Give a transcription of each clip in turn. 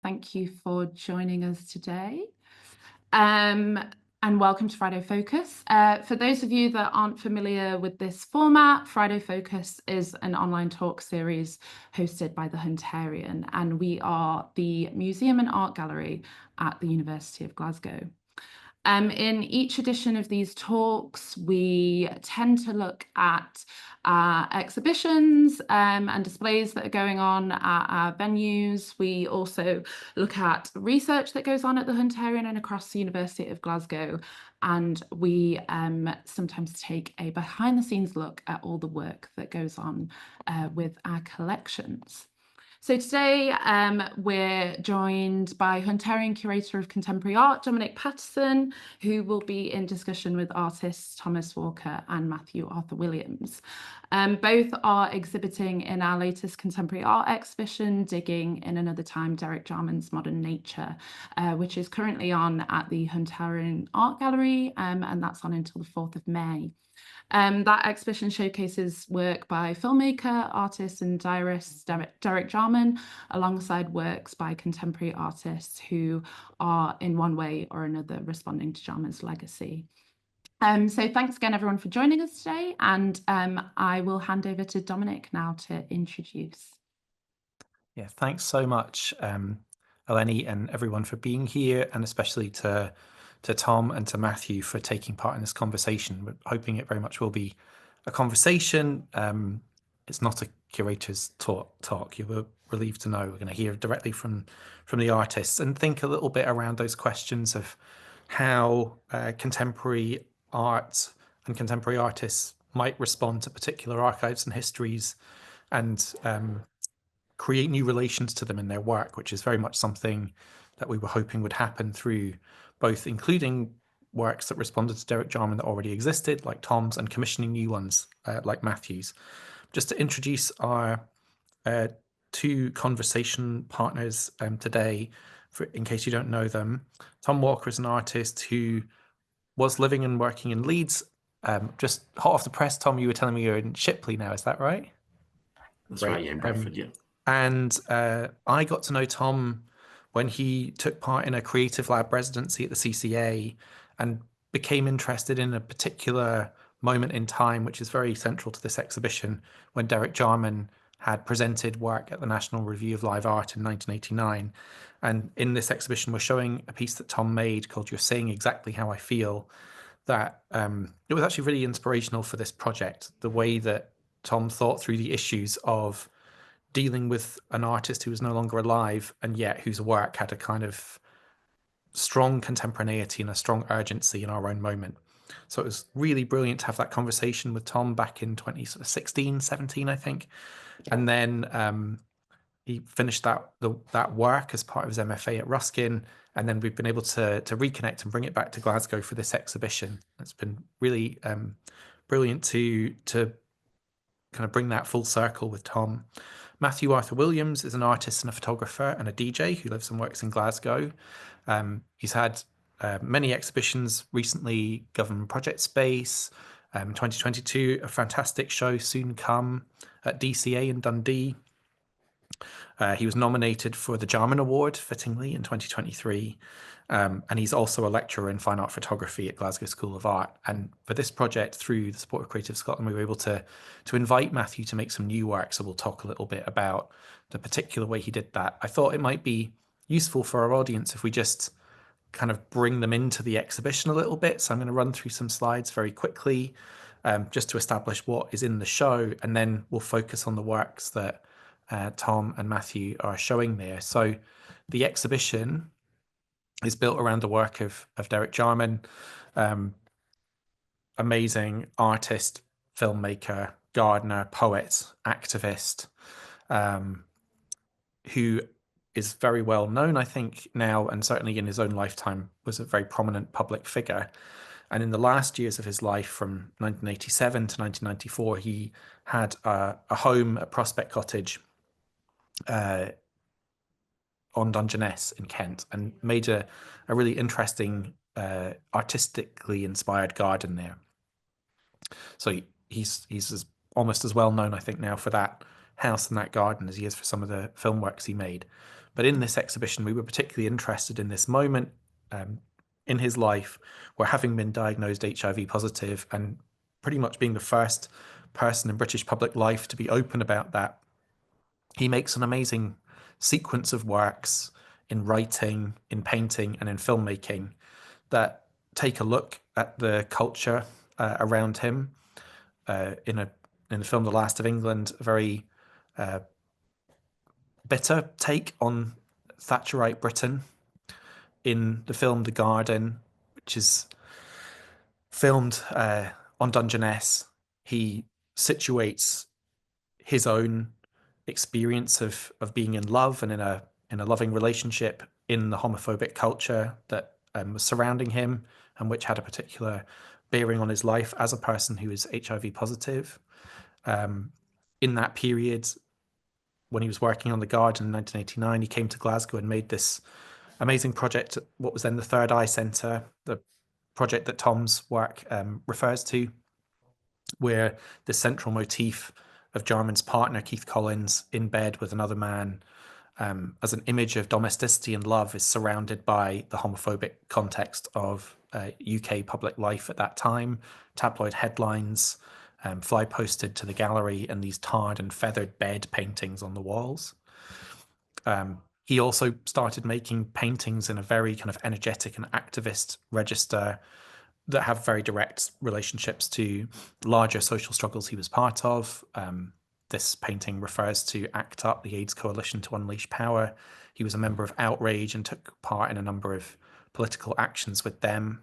Thank you for joining us today. And welcome to Friday Focus. For those of you that aren't familiar with this format, Friday Focus is an online talk series hosted by the Hunterian, and we are the museum and art gallery at the University of Glasgow. In each edition of these talks, we tend to look at exhibitions and displays that are going on at our venues. We also look at research that goes on at the Hunterian and across the University of Glasgow. And we sometimes take a behind-the-scenes look at all the work that goes on with our collections. So today we're joined by Hunterian Curator of Contemporary Art, Dominic Paterson, who will be in discussion with artists Thomas Walker and Matthew Arthur Williams. Both are exhibiting in our latest contemporary art exhibition, Digging in Another Time, Derek Jarman's Modern Nature, which is currently on at the Hunterian Art Gallery, and that's on until the 4th of May. That exhibition showcases work by filmmaker, artist and diarist Derek Jarman, alongside works by contemporary artists who are in one way or another responding to Jarman's legacy. So thanks again, everyone, for joining us today. And I will hand over to Dominic now to introduce. Yeah, thanks so much, Eleni, and everyone for being here, and especially to Tom and to Matthew for taking part in this conversation. We're hoping it very much will be a conversation. It's not a curator's talk. You were relieved to know we're going to hear directly from the artists and think a little bit around those questions of how contemporary art and contemporary artists might respond to particular archives and histories, and create new relations to them in their work, which is very much something that we were hoping would happen through both including works that responded to Derek Jarman that already existed, like Tom's, and commissioning new ones like Matthew's. Just to introduce our two conversation partners today, in case you don't know them. Tom Walker is an artist who was living and working in Leeds. Just hot off the press, Tom, you were telling me you're in Shipley now, is that right? That's right, yeah, in Bradford, yeah. And I got to know Tom when he took part in a creative lab residency at the CCA and became interested in a particular moment in time, which is very central to this exhibition, when Derek Jarman had presented work at the National Review of Live Art in 1989. And in this exhibition, we're showing a piece that Tom made called You're Saying Exactly How I Feel, that it was actually really inspirational for this project, the way that Tom thought through the issues of dealing with an artist who was no longer alive and yet whose work had a kind of strong contemporaneity and a strong urgency in our own moment. So it was really brilliant to have that conversation with Tom back in 2016, 17, I think. And then he finished that work as part of his MFA at Ruskin. And then we've been able to reconnect and bring it back to Glasgow for this exhibition. It's been really brilliant to kind of bring that full circle with Tom. Matthew Arthur Williams is an artist and a photographer and a DJ who lives and works in Glasgow. He's had many exhibitions recently, Government Project Space, 2022, a fantastic show, Soon Come, at DCA in Dundee. He was nominated for the Jarman Award, fittingly, in 2023. And he's also a lecturer in fine art photography at Glasgow School of Art. And for this project, through the support of Creative Scotland, we were able to invite Matthew to make some new work. So we'll talk a little bit about the particular way he did that. I thought it might be useful for our audience if we just kind of bring them into the exhibition a little bit. So I'm going to run through some slides very quickly, just to establish what is in the show, and then we'll focus on the works that Tom and Matthew are showing there. So the exhibition is built around the work of Derek Jarman, amazing artist, filmmaker, gardener, poet, activist, who is very well known, I think, now, and certainly in his own lifetime was a very prominent public figure. And in the last years of his life, from 1987 to 1994, he had a home at Prospect Cottage on Dungeness in Kent, and made a really interesting, artistically inspired garden there. So he's almost as well known, I think, now for that house and that garden as he is for some of the film works he made. But in this exhibition, we were particularly interested in this moment in his life where, having been diagnosed HIV positive and pretty much being the first person in British public life to be open about that, he makes an amazing sequence of works in writing, in painting, and in filmmaking that take a look at the culture around him. In the film The Last of England, a very bitter take on Thatcherite Britain. In the film The Garden, which is filmed on Dungeness, he situates his own experience of being in love and in a loving relationship in the homophobic culture that was surrounding him, and which had a particular bearing on his life as a person who is HIV positive. In that period, when he was working on The Garden in 1989, he came to Glasgow and made this amazing project at what was then the Third Eye Centre, the project that Tom's work refers to, where the central motif of Jarman's partner, Keith Collins, in bed with another man, as an image of domesticity and love, is surrounded by the homophobic context of UK public life at that time. Tabloid headlines, fly posted to the gallery, and these tarred and feathered bed paintings on the walls. He also started making paintings in a very kind of energetic and activist register that have very direct relationships to larger social struggles he was part of. This painting refers to ACT UP, the AIDS Coalition to Unleash Power. He was a member of Outrage and took part in a number of political actions with them.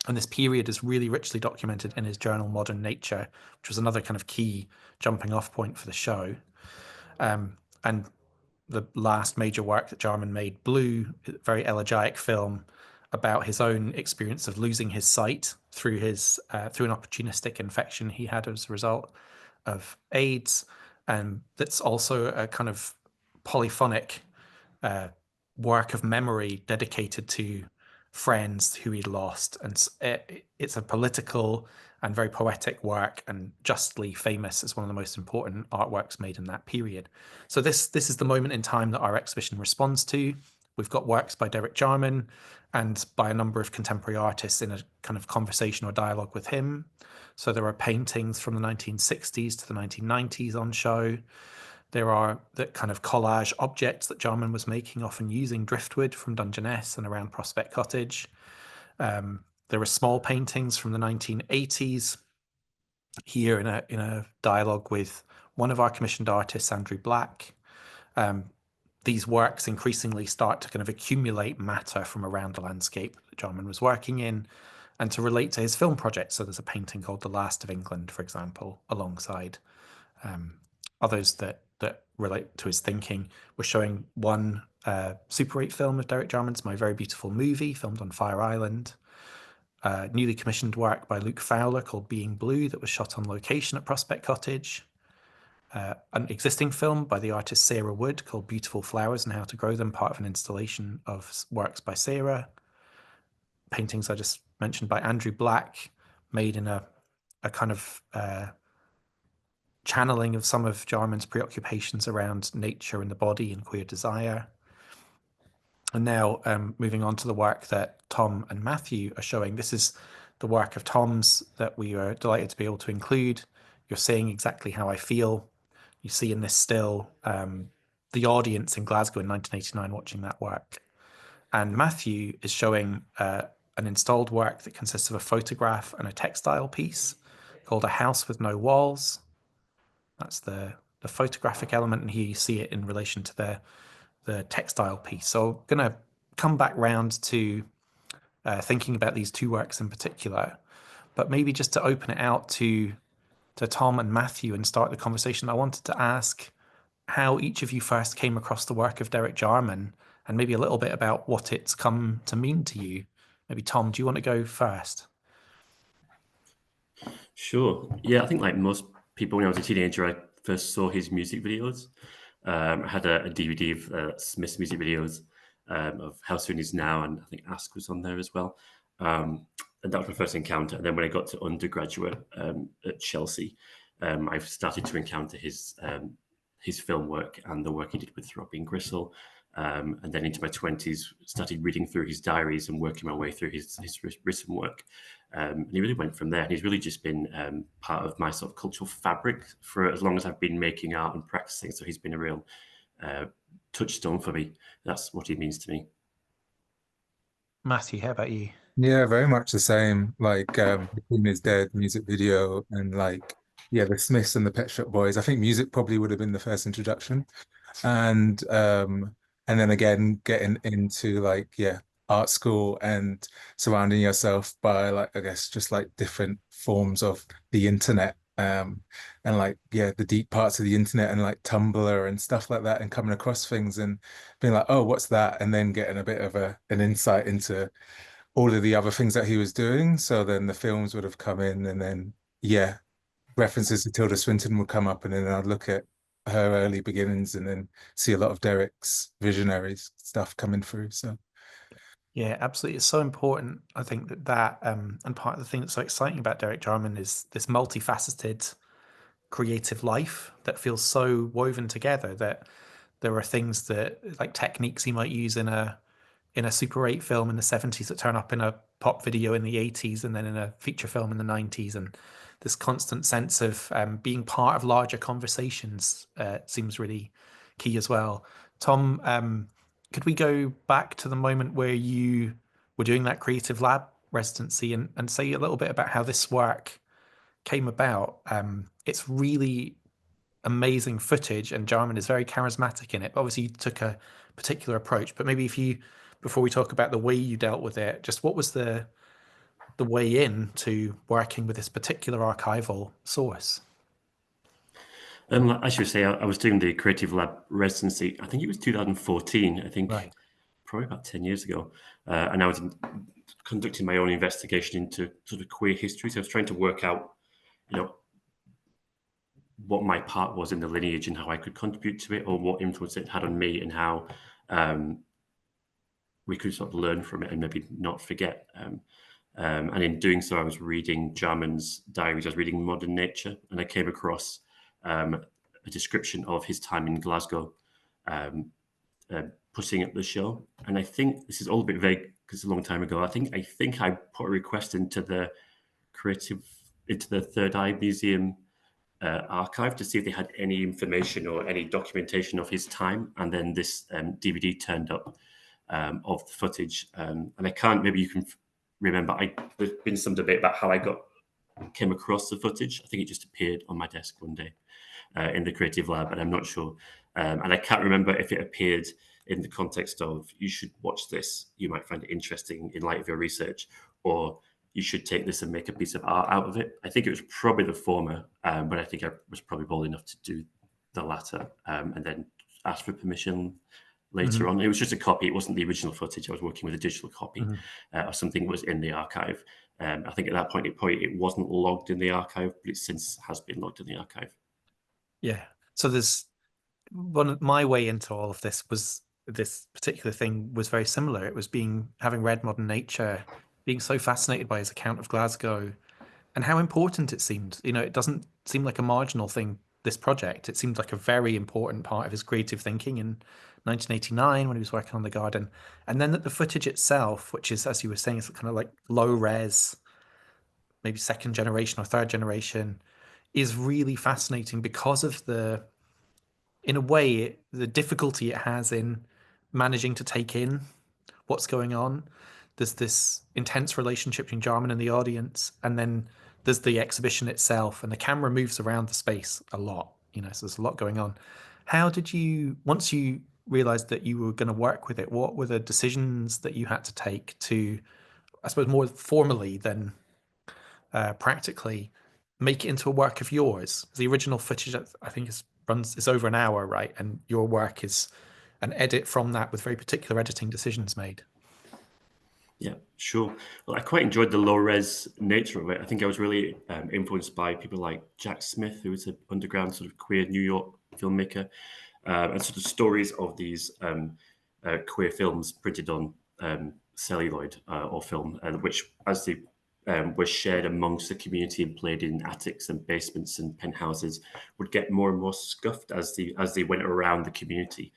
And this period is really richly documented in his journal Modern Nature, which was another kind of key jumping off point for the show. And the last major work that Jarman made, Blue, a very elegiac film about his own experience of losing his sight through through an opportunistic infection he had as a result of AIDS. And that's also a kind of polyphonic work of memory dedicated to friends who he'd lost. And it's a political and very poetic work, and justly famous as one of the most important artworks made in that period. So this is the moment in time that our exhibition responds to. We've got works by Derek Jarman and by a number of contemporary artists in a kind of conversation or dialogue with him. So there are paintings from the 1960s to the 1990s on show. There are the kind of collage objects that Jarman was making, often using driftwood from Dungeness and around Prospect Cottage. There are small paintings from the 1980s here in a dialogue with one of our commissioned artists, Andrew Black. These works increasingly start to kind of accumulate matter from around the landscape that Jarman was working in and to relate to his film project. So there's a painting called The Last of England, for example, alongside others that relate to his thinking. We're showing one Super 8 film of Derek Jarman's, My Very Beautiful Movie, filmed on Fire Island. Newly commissioned work by Luke Fowler called Being Blue that was shot on location at Prospect Cottage. An existing film by the artist Sarah Wood called Beautiful Flowers and How to Grow Them, part of an installation of works by Sarah. Paintings I just mentioned by Andrew Black, made in a kind of channeling of some of Jarman's preoccupations around nature and the body and queer desire. And now moving on to the work that Tom and Matthew are showing. This is the work of Tom's that we are delighted to be able to include. You're Saying Exactly How I Feel. You see in this still the audience in Glasgow in 1989 watching that work. And Matthew is showing an installed work that consists of a photograph and a textile piece called A House with No Walls. That's the photographic element, and here you see it in relation to the textile piece. So I'm going to come back round to thinking about these two works in particular, but maybe just to open it out to Tom and Matthew and start the conversation, I wanted to ask how each of you first came across the work of Derek Jarman, and maybe a little bit about what it's come to mean to you. Maybe Tom, do you want to go first? Sure. Yeah, I think like most people, when I was a teenager, I first saw his music videos. I had a DVD of Smith's music videos of How Soon Is Now, and I think Ask was on there as well. And that was my first encounter. And then when I got to undergraduate at Chelsea, I started to encounter his his film work and the work he did with Robbie and Gristle. And then into my 20s, started reading through his diaries and working my way through his written work. And he really went from there. And he's really just been part of my sort of cultural fabric for as long as I've been making art and practicing. So he's been a real touchstone for me. That's what he means to me. Matthew, how about you? Yeah, very much the same. Like The Queen is Dead music video and like yeah, the Smiths and the Pet Shop Boys. I think music probably would have been the first introduction. And then again getting into like yeah, art school and surrounding yourself by like I guess just like different forms of the internet. And like yeah, the deep parts of the internet and like Tumblr and stuff like that and coming across things and being like, oh, what's that? And then getting a bit of an insight into all of the other things that he was doing. So then the films would have come in, and then yeah, references to Tilda Swinton would come up, and then I'd look at her early beginnings, and then see a lot of Derek's visionary stuff coming through. So Yeah, absolutely. It's so important. I think that and part of the thing that's so exciting about Derek Jarman is this multifaceted creative life that feels so woven together that there are things that like techniques he might use in a Super 8 film in the 70s that turn up in a pop video in the 80s and then in a feature film in the 90s. And this constant sense of being part of larger conversations seems really key as well. Tom, could we go back to the moment where you were doing that creative lab residency and say a little bit about how this work came about? It's really amazing footage and Jarman is very charismatic in it. But obviously you took a particular approach, but maybe if you, before we talk about the way you dealt with it, just what was the way in to working with this particular archival source? As you say, I was doing the Creative Lab residency. I think it was 2014. I think Right. probably about 10 years ago. And I was conducting my own investigation into sort of queer histories. I was trying to work out, what my part was in the lineage and how I could contribute to it, or what influence it had on me, and how we could sort of learn from it and maybe not forget. And in doing so, I was reading Jarman's diaries. I was reading Modern Nature, and I came across a description of his time in Glasgow, putting up the show. And I think this is all a bit vague because it's a long time ago. I think I put a request into the Third Eye Museum archive to see if they had any information or any documentation of his time. And then this DVD turned up of the footage. And I can't, maybe you can remember, there's been some debate about how I came across the footage. I think it just appeared on my desk one day in the Creative Lab, and I'm not sure. And I can't remember if it appeared in the context of, you should watch this, you might find it interesting in light of your research, or you should take this and make a piece of art out of it. I think it was probably the former, but I think I was probably bold enough to do the latter, and then ask for permission later on. It was just a copy. It wasn't the original footage. I was working with a digital copy of something that was in the archive. I think at that point it wasn't logged in the archive, but it since has been logged in the archive. Yeah. So there's my way into all of this was this particular thing was very similar. It was having read Modern Nature, being so fascinated by his account of Glasgow and how important it seemed. It doesn't seem like a marginal thing, this project. It seemed like a very important part of his creative thinking in 1989 when he was working on the garden. And then that the footage itself, which is, as you were saying, is kind of like low res, maybe second generation or third generation, is really fascinating because of in a way, the difficulty it has in managing to take in what's going on. There's this intense relationship between Jarman and the audience, and then there's the exhibition itself, and the camera moves around the space a lot, so there's a lot going on. How did you, once you realized that you were going to work with it, what were the decisions that you had to take to, I suppose, more formally than practically, make it into a work of yours? The original footage, I think, is over an hour, right? And your work is an edit from that with very particular editing decisions made. Yeah, sure. Well, I quite enjoyed the low-res nature of it. I think I was really influenced by people like Jack Smith, who was an underground sort of queer New York filmmaker, and sort of stories of these queer films printed on celluloid or film, which, as the were shared amongst the community and played in attics and basements and penthouses would get more and more scuffed as they went around the community.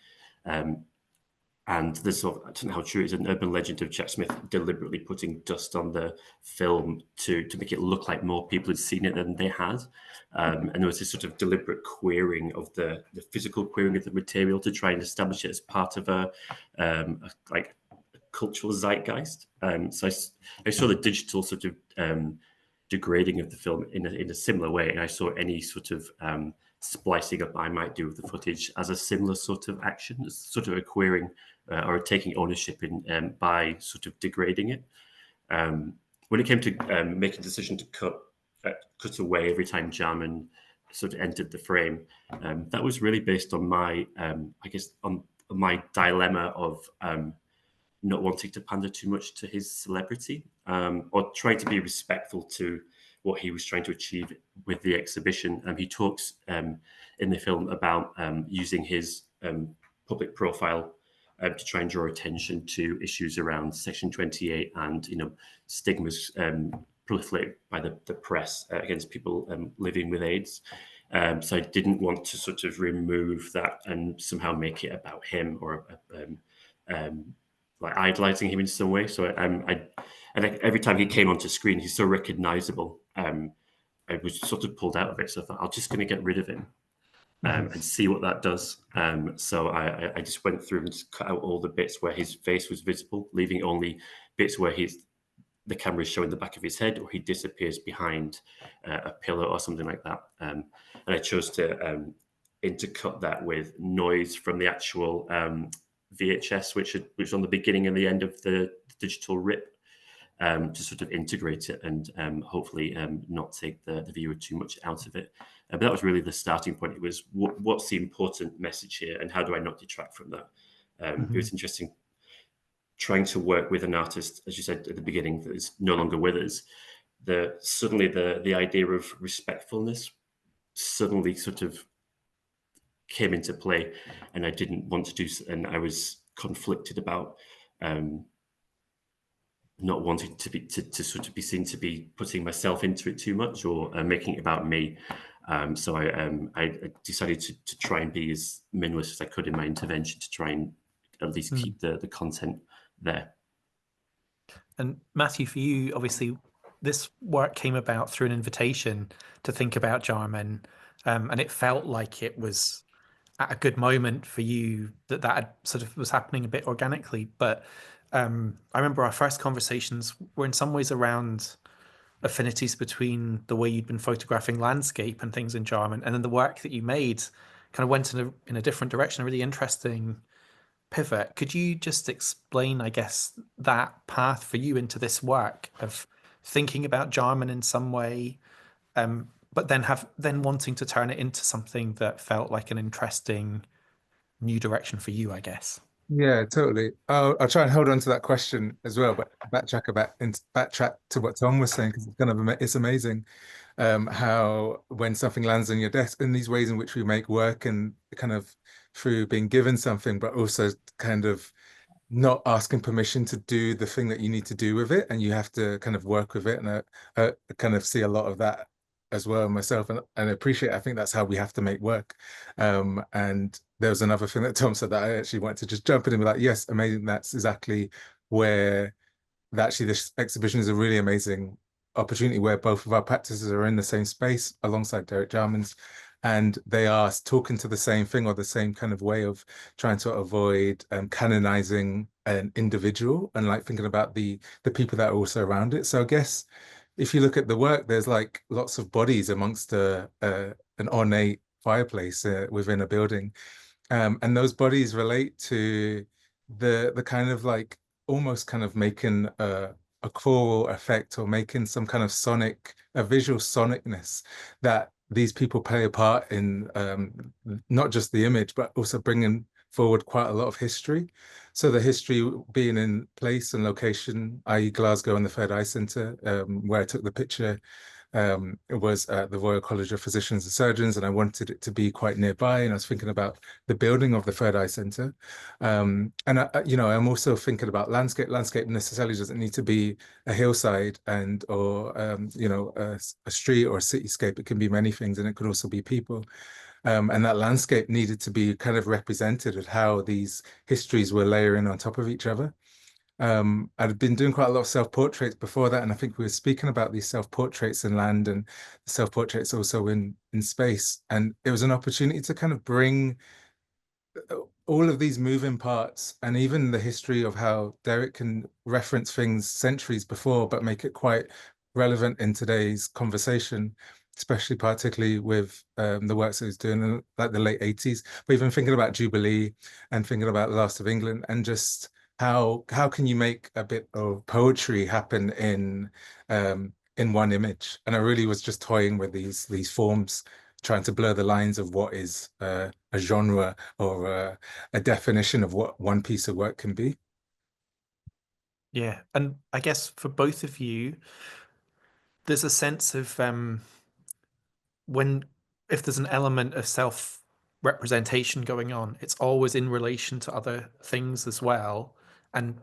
And there's sort of, I don't know how true it is, an urban legend of Jack Smith deliberately putting dust on the film to make it look like more people had seen it than they had. And there was this sort of deliberate queering of the physical queering of the material to try and establish it as part of a like cultural zeitgeist. So I saw the digital sort of degrading of the film in a similar way, and I saw any sort of splicing up I might do with the footage as a similar sort of action, sort of a queering or taking ownership in by sort of degrading it. When it came to making a decision to cut away every time Jarman sort of entered the frame, that was really based on my, I guess, on my dilemma of not wanting to pander too much to his celebrity, or trying to be respectful to what he was trying to achieve with the exhibition. He talks in the film about using his public profile to try and draw attention to issues around Section 28 and, you know, stigmas proliferate by the press against people living with AIDS. So I didn't want to sort of remove that and somehow make it about him or like idolizing him in some way. So every time he came onto screen, he's so recognizable. I was sort of pulled out of it. So I thought, I'm just going to get rid of him and see what that does. So I just went through and just cut out all the bits where his face was visible, leaving only bits where the camera is showing the back of his head or he disappears behind a pillar or something like that. And I chose to intercut that with noise from the actual VHS, which was on the beginning and the end of the digital rip, to sort of integrate it and hopefully not take the viewer too much out of it. But that was really the starting point. It was what's the important message here and how do I not detract from that? It was interesting trying to work with an artist, as you said at the beginning, that is no longer with us. Suddenly the idea of respectfulness suddenly sort of came into play, and I didn't want to do, and I was conflicted about not wanting to sort of be seen to be putting myself into it too much or making it about me. So I decided to try and be as minimalist as I could in my intervention to try and at least keep the content there. And Matthew, for you, obviously, this work came about through an invitation to think about Jarman, and it felt like it was at a good moment for you that had sort of was happening a bit organically. But I remember our first conversations were in some ways around affinities between the way you'd been photographing landscape and things in Jarman, and then the work that you made kind of went in a different direction, a really interesting pivot. Could you just explain, I guess, that path for you into this work of thinking about Jarman in some way, but then wanting to turn it into something that felt like an interesting new direction for you, I guess? Yeah, totally. I'll try and hold on to that question as well, but backtrack to what Tom was saying, because it's amazing how when something lands on your desk in these ways in which we make work and kind of through being given something, but also kind of not asking permission to do the thing that you need to do with it, and you have to kind of work with it. And I kind of see a lot of that as well myself, and appreciate. I think that's how we have to make work. And there was another thing that Tom said that I actually wanted to just jump in and be like, yes, amazing. That's exactly where actually this exhibition is a really amazing opportunity where both of our practices are in the same space alongside Derek Jarman's, and they are talking to the same thing or the same kind of way of trying to avoid canonizing an individual and like thinking about the people that are also around it. So I guess if you look at the work, there's like lots of bodies amongst an ornate fireplace within a building. And those bodies relate to the kind of like almost kind of making a choral effect or making some kind of a visual sonicness that these people play a part in, not just the image, but also bringing forward quite a lot of history. So the history being in place and location, i.e. Glasgow and the Third Eye Centre, where I took the picture it was at the Royal College of Physicians and Surgeons, and I wanted it to be quite nearby. And I was thinking about the building of the Third Eye Centre. And I'm also thinking about landscape. Landscape necessarily doesn't need to be a hillside or a street or a cityscape. It can be many things, and it could also be people. And that landscape needed to be kind of represented at how these histories were layering on top of each other. I'd been doing quite a lot of self-portraits before that, and I think we were speaking about these self-portraits in land and self-portraits also in space. And it was an opportunity to kind of bring all of these moving parts and even the history of how Derek can reference things centuries before, but make it quite relevant in today's conversation, especially particularly with the works that he was doing in like the late 80s. But even thinking about Jubilee and thinking about The Last of England, and just how can you make a bit of poetry happen in one image? And I really was just toying with these forms, trying to blur the lines of what is a genre or a definition of what one piece of work can be. Yeah, and I guess for both of you, there's a sense of if there's an element of self-representation going on, it's always in relation to other things as well, and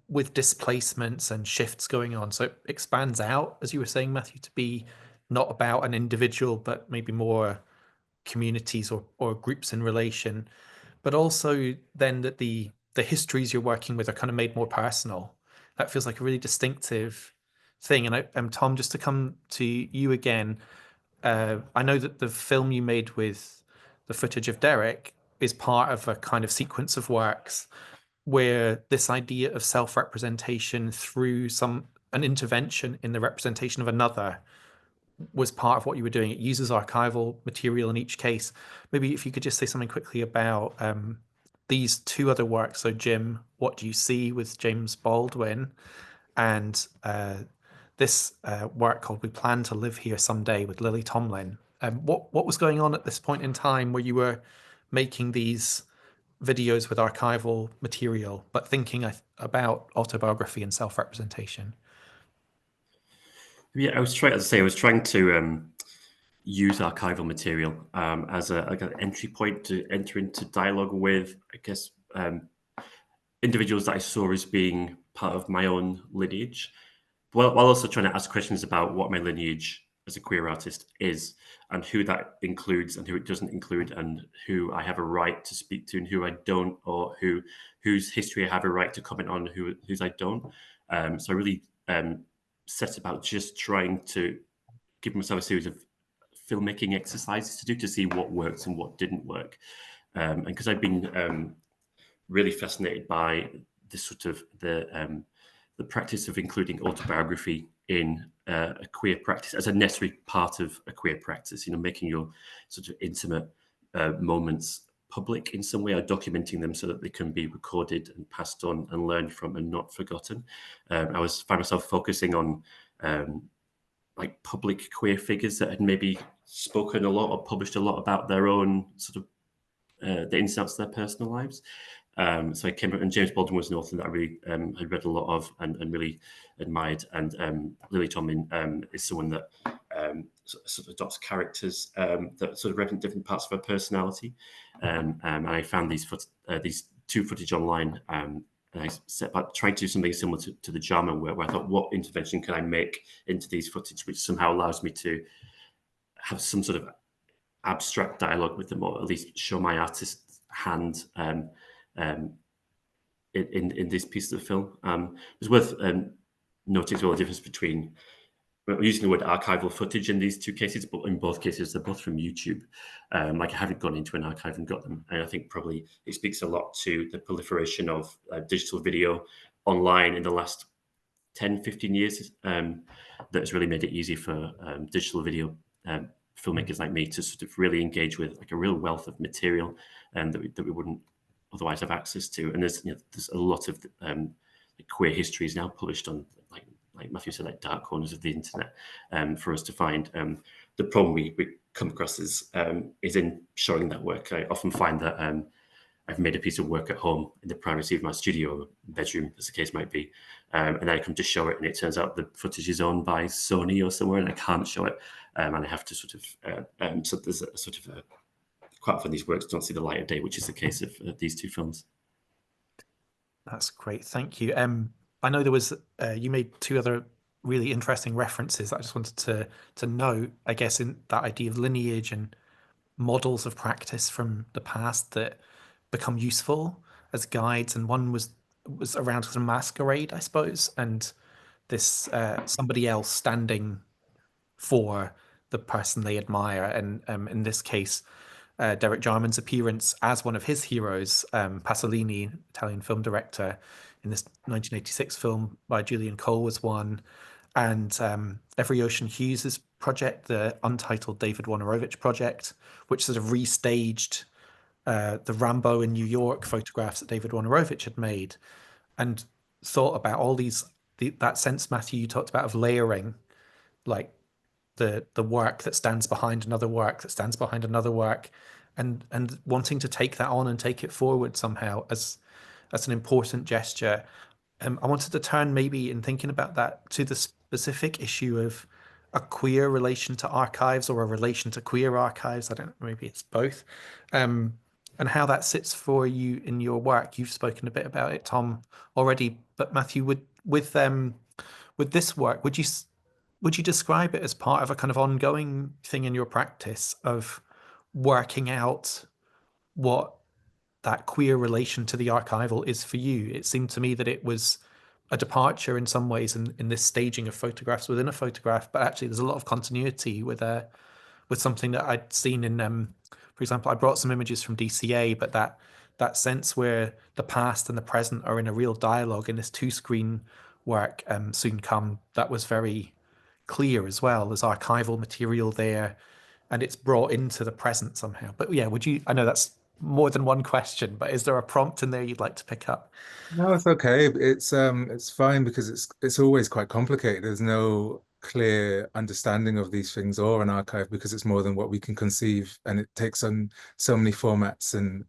with displacements and shifts going on. So it expands out, as you were saying, Matthew, to be not about an individual, but maybe more communities or groups in relation, but also then that the histories you're working with are kind of made more personal. That feels like a really distinctive thing. And Tom, just to come to you again, I know that the film you made with the footage of Derek is part of a kind of sequence of works where this idea of self-representation through an intervention in the representation of another was part of what you were doing. It uses archival material in each case. Maybe if you could just say something quickly about these two other works. So Jim, What Do You See with James Baldwin, and this work called We Plan to Live Here Someday with Lily Tomlin. What was going on at this point in time where you were making these videos with archival material, but thinking about autobiography and self-representation? Yeah, I was trying to use archival material as an entry point to enter into dialogue with, I guess, individuals that I saw as being part of my own lineage, while also trying to ask questions about what my lineage as a queer artist is, and who that includes and who it doesn't include, and who I have a right to speak to and who I don't, or whose history I have a right to comment on, whose I don't. So I really set about just trying to give myself a series of filmmaking exercises to do to see what worked and what didn't work. And because I've been really fascinated by this sort of the practice of including autobiography in a queer practice as a necessary part of a queer practice, making your sort of intimate moments public in some way, or documenting them so that they can be recorded and passed on and learned from and not forgotten. I found myself focusing on like public queer figures that had maybe spoken a lot or published a lot about their own sort of the ins and outs of their personal lives. So I came up, and James Baldwin was an author that I really had read a lot of and really admired. And Lily Tomlin is someone that sort of adopts characters that sort of represent different parts of her personality. And I found these two footage online. And I set about trying to do something similar to the Jarman work, where I thought, what intervention can I make into these footage which somehow allows me to have some sort of abstract dialogue with them, or at least show my artist's hand in these pieces of film. It's worth noting as well the difference between, we're using the word archival footage in these two cases, but in both cases they're both from YouTube. Like I haven't gone into an archive and got them, and I think probably it speaks a lot to the proliferation of digital video online in the last 10, 15 years that has really made it easy for digital video filmmakers like me to sort of really engage with like a real wealth of material that we wouldn't otherwise have access to. And there's a lot of queer histories now published on, like Matthew said, like dark corners of the internet for us to find. The problem we come across is in showing that work. I often find that I've made a piece of work at home in the privacy of my studio, bedroom, as the case might be, and then I come to show it, and it turns out the footage is owned by Sony or somewhere, and I can't show it, and I have to sort of, so there's a sort of quite often these works don't see the light of day, which is the case of these two films. That's great, thank you. I know there was you made two other really interesting references that I just wanted to note, I guess, in that idea of lineage and models of practice from the past that become useful as guides, and one was around sort of masquerade, I suppose, and this somebody else standing for the person they admire, and in this case, Derek Jarman's appearance as one of his heroes, Pasolini, Italian film director, in this 1986 film by Julian Cole was one, and Every Ocean Hughes's project, the untitled David Wojnarowicz project, which sort of restaged the Rambo in New York photographs that David Wojnarowicz had made, and thought about all that sense, Matthew, you talked about, of layering, like the work that stands behind another work that stands behind another work, and wanting to take that on and take it forward somehow as an important gesture. I wanted to turn, maybe in thinking about that, to the specific issue of a queer relation to archives, or a relation to queer archives. I don't know, maybe it's both, and how that sits for you in your work. You've spoken a bit about it, Tom, already, but Matthew, with this work, would you describe it as part of a kind of ongoing thing in your practice of working out what that queer relation to the archival is for you? It seemed to me that it was a departure in some ways in this staging of photographs within a photograph, but actually there's a lot of continuity with something that I'd seen in, for example, I brought some images from DCA, but that sense where the past and the present are in a real dialogue in this 2-screen work, Soon Come, that was very clear as well. There's archival material there, and it's brought into the present somehow. But yeah, I know that's more than one question, but is there a prompt in there you'd like to pick up? No, it's okay. It's fine because it's always quite complicated. There's no clear understanding of these things or an archive, because it's more than what we can conceive, and it takes on so many formats. And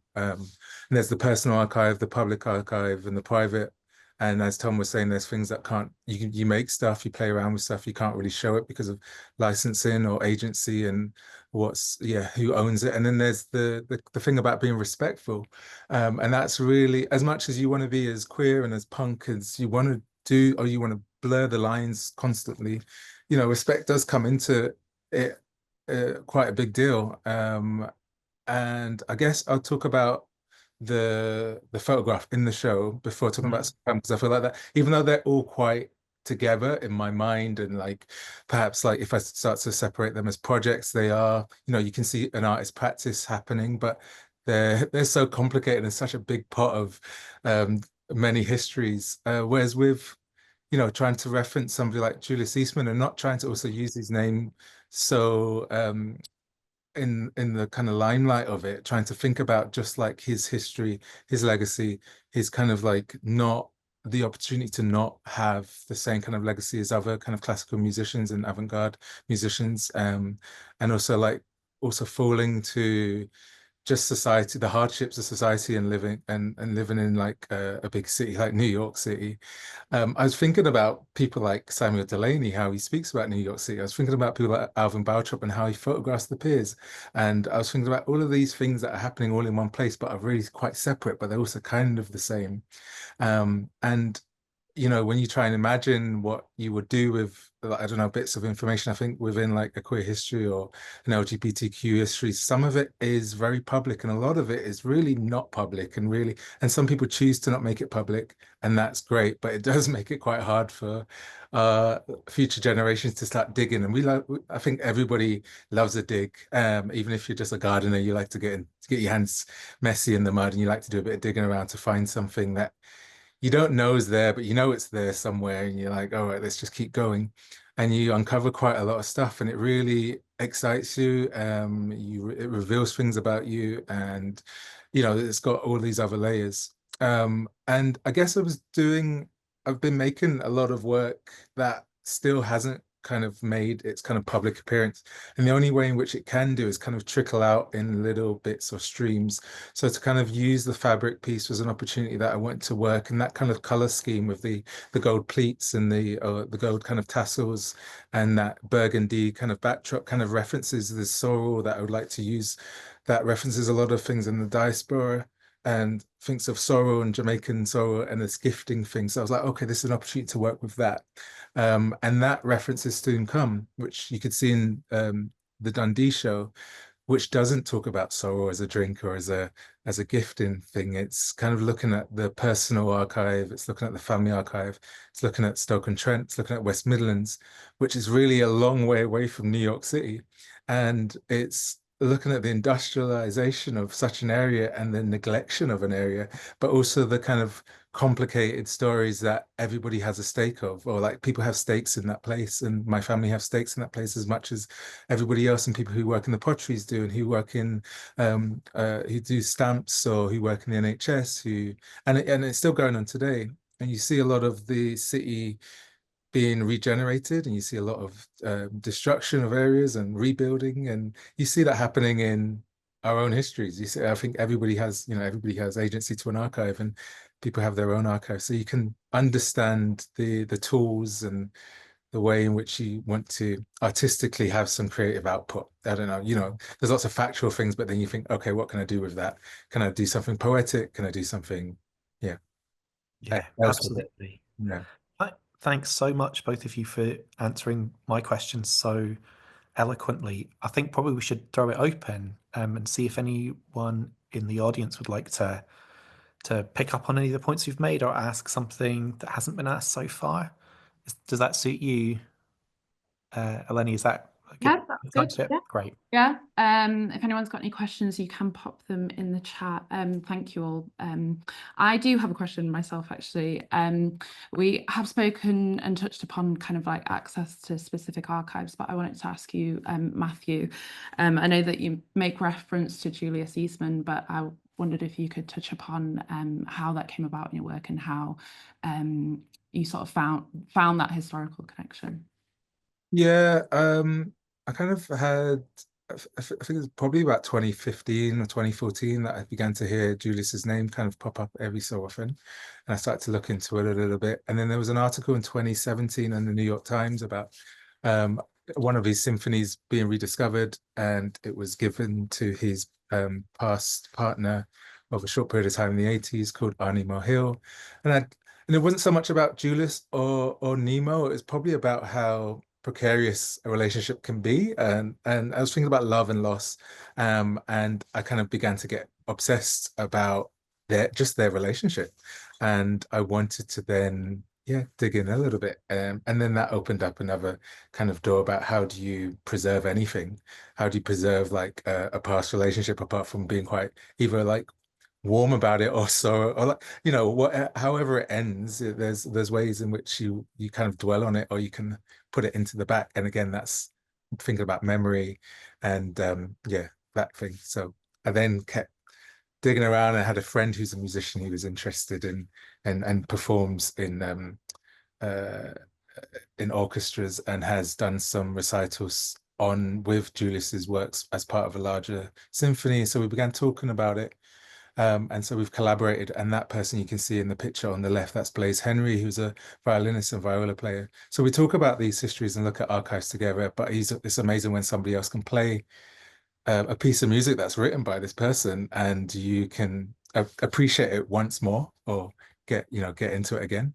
there's the personal archive, the public archive, and the private. And as Tom was saying, there's things that you make stuff, you play around with stuff, you can't really show it because of licensing or agency and who owns it. And then there's the thing about being respectful. And that's really, as much as you want to be as queer and as punk as you want to do, or you want to blur the lines constantly, respect does come into it, quite a big deal. And I guess I'll talk about the photograph in the show before talking about some, because I feel like that, even though they're all quite together in my mind, and like perhaps like if I start to separate them as projects, they are, you can see an artist's practice happening, but they're so complicated and such a big part of many histories. Whereas with trying to reference somebody like Julius Eastman and not trying to also use his name so in the kind of limelight of it, trying to think about just like his history, his legacy, his kind of like not the opportunity to not have the same kind of legacy as other kind of classical musicians and avant-garde musicians, and also falling to just society, the hardships of society, and living in like a big city like New York City. I was thinking about people like Samuel Delaney, how he speaks about New York City. I was thinking about people like Alvin Baltrop and how he photographs the piers. And I was thinking about all of these things that are happening all in one place, but are really quite separate, but they're also kind of the same. And when you try and imagine what you would do with, I don't know, bits of information, I think within like a queer history or an LGBTQ history, some of it is very public and a lot of it is really not public, and some people choose to not make it public, and that's great, but it does make it quite hard for future generations to start digging. And I think everybody loves a dig. Even if you're just a gardener, you like to get your hands messy in the mud, and you like to do a bit of digging around to find something that you don't know is there, but it's there somewhere, and you're like, all right, let's just keep going. And you uncover quite a lot of stuff, and it really excites you. It reveals things about you, and it's got all these other layers. And I guess I've been making a lot of work that still hasn't kind of made its kind of public appearance. And the only way in which it can do is kind of trickle out in little bits or streams. So to kind of use the fabric piece was an opportunity that I wanted to work, and that kind of color scheme with the gold pleats and the gold kind of tassels and that burgundy kind of backdrop kind of references the sorrel that I would like to use, that references a lot of things in the diaspora and thinks of sorrow and Jamaican sorrow and this gifting thing. So I was like, okay, this is an opportunity to work with that. And that references Soon Come, which you could see in the Dundee show, which doesn't talk about sorrow as a drink or as a gifting thing. It's kind of looking at the personal archive, it's looking at the family archive, it's looking at Stoke-on-Trent, it's looking at West Midlands, which is really a long way away from New York City. And it's looking at the industrialization of such an area and the neglection of an area, but also the kind of complicated stories that everybody has a stake of, or like people have stakes in that place, and my family have stakes in that place as much as everybody else, and people who work in the potteries do, and who work in who do stamps or who work in the NHS, and it's still going on today. And you see a lot of the city being regenerated, and you see a lot of destruction of areas and rebuilding, and you see that happening in our own histories. You see, I think everybody has agency to an archive, and people have their own archive, so you can understand the tools and the way in which you want to artistically have some creative output. I don't know, there's lots of factual things, but then you think, okay, what can I do with that? Can I do something poetic? Can I do something, yeah, absolutely. Yeah. Thanks so much, both of you, for answering my questions so eloquently. I think probably we should throw it open and see if anyone in the audience would like to pick up on any of the points you've made or ask something that hasn't been asked so far. Does that suit you, Eleni? Is that a good that's good. Yeah. Great. Yeah. If anyone's got any questions, you can pop them in the chat. Thank you all. I do have a question myself, actually. We have spoken and touched upon kind of like access to specific archives, but I wanted to ask you, Matthew, I know that you make reference to Julius Eastman, but I wondered if you could touch upon how that came about in your work and how you sort of found that historical connection. Yeah, I kind of had, I think it was probably about 2015 or 2014 that I began to hear Julius's name kind of pop up every so often. And I started to look into it a little bit. And then there was an article in 2017 in the New York Times about one of his symphonies being rediscovered, and it was given to his past partner of a short period of time in the 80s called Arnie Mohill. And it wasn't so much about Julius or Nemo, it was probably about how precarious a relationship can be, and I was thinking about love and loss, and I kind of began to get obsessed about their relationship, and I wanted to then dig in a little bit, and then that opened up another kind of door about how do you preserve anything, how do you preserve like a past relationship apart from being quite either like warm about it or so, or like however it ends, there's ways in which you kind of dwell on it, or you can put it into the back. And again, that's thinking about memory and that thing. So I then kept digging around. I had a friend who's a musician who was interested in and performs in orchestras and has done some recitals with Julius's works as part of a larger symphony. So we began talking about it. And so we've collaborated, and that person you can see in the picture on the left, that's Blaise Henry, who's a violinist and viola player. So we talk about these histories and look at archives together, but it's amazing when somebody else can play a piece of music that's written by this person, and you can appreciate it once more, or get into it again.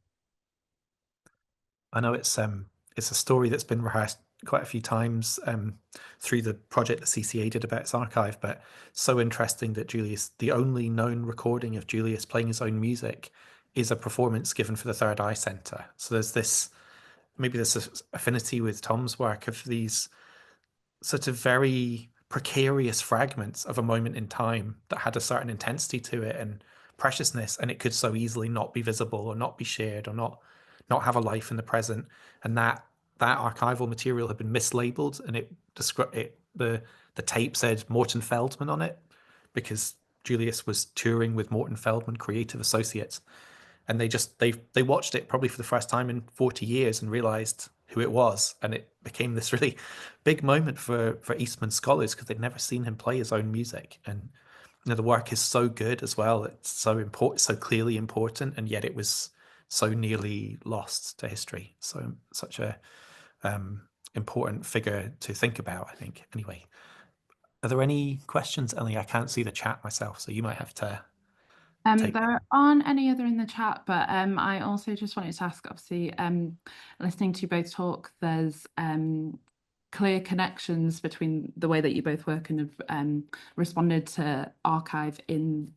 I know it's a story that's been rehearsed quite a few times through the project the CCA did about its archive, but so interesting that the only known recording of Julius playing his own music is a performance given for the Third Eye Centre. So there's this affinity with Tom's work of these sort of very precarious fragments of a moment in time that had a certain intensity to it and preciousness, and it could so easily not be visible or not be shared or not have a life in the present. And that archival material had been mislabeled, and the tape said Morton Feldman on it because Julius was touring with Morton Feldman Creative Associates, and they watched it probably for the first time in 40 years and realized who it was, and it became this really big moment for Eastman scholars because they'd never seen him play his own music. And the work is so good as well. It's so important, so clearly important, and yet it was so nearly lost to history. So such a important figure to think about, I think. Anyway, are there any questions, Ellie? I can't see the chat myself, so you might have to take There aren't any other in the chat, but I also just wanted to ask, obviously, listening to you both talk, there's clear connections between the way that you both work and have responded to archive in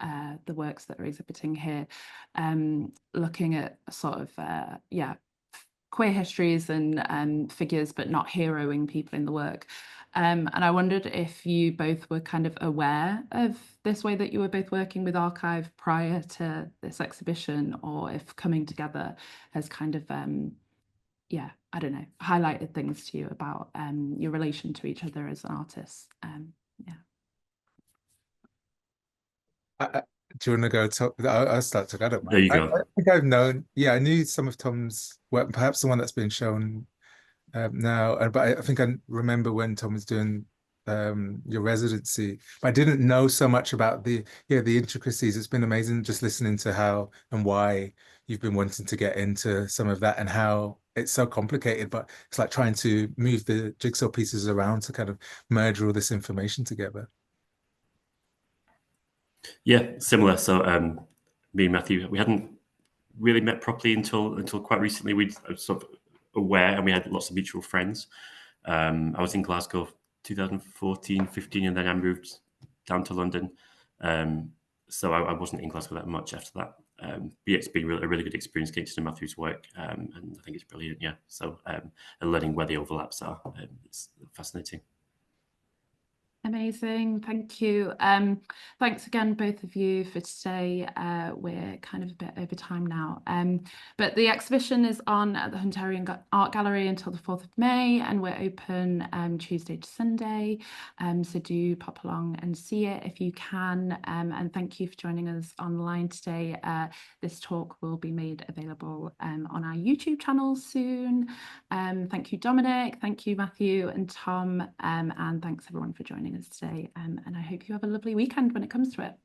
the works that are exhibiting here, looking at sort of, queer histories and figures, but not heroing people in the work. And I wondered if you both were kind of aware of this way that you were both working with archive prior to this exhibition, or if coming together has kind of, I don't know, highlighted things to you about your relation to each other as an artist. Do you want to go top? I'll start to. I don't mind. There you go. I think I've known. Yeah, I knew some of Tom's work, perhaps the one that's been shown now. But I think I remember when Tom was doing your residency. But I didn't know so much about the intricacies. It's been amazing just listening to how and why you've been wanting to get into some of that and how it's so complicated. But it's like trying to move the jigsaw pieces around to kind of merge all this information together. Yeah, similar. So me and Matthew, we hadn't really met properly until quite recently. We were sort of aware, and we had lots of mutual friends. I was in Glasgow 2014, 15, and then I moved down to London. So I wasn't in Glasgow that much after that. But yeah, it's been a really good experience getting to know Matthew's work, and I think it's brilliant. Yeah, so and learning where the overlaps are, it's fascinating. Amazing, thank you. Thanks again, both of you, for today. We're kind of a bit over time now, but the exhibition is on at the Hunterian Art Gallery until the 4th of May, and we're open Tuesday to Sunday, so do pop along and see it if you can, and thank you for joining us online today. This talk will be made available on our YouTube channel soon. Thank you, Dominic, thank you, Matthew and Tom, and thanks everyone for joining us today, and I hope you have a lovely weekend when it comes to it.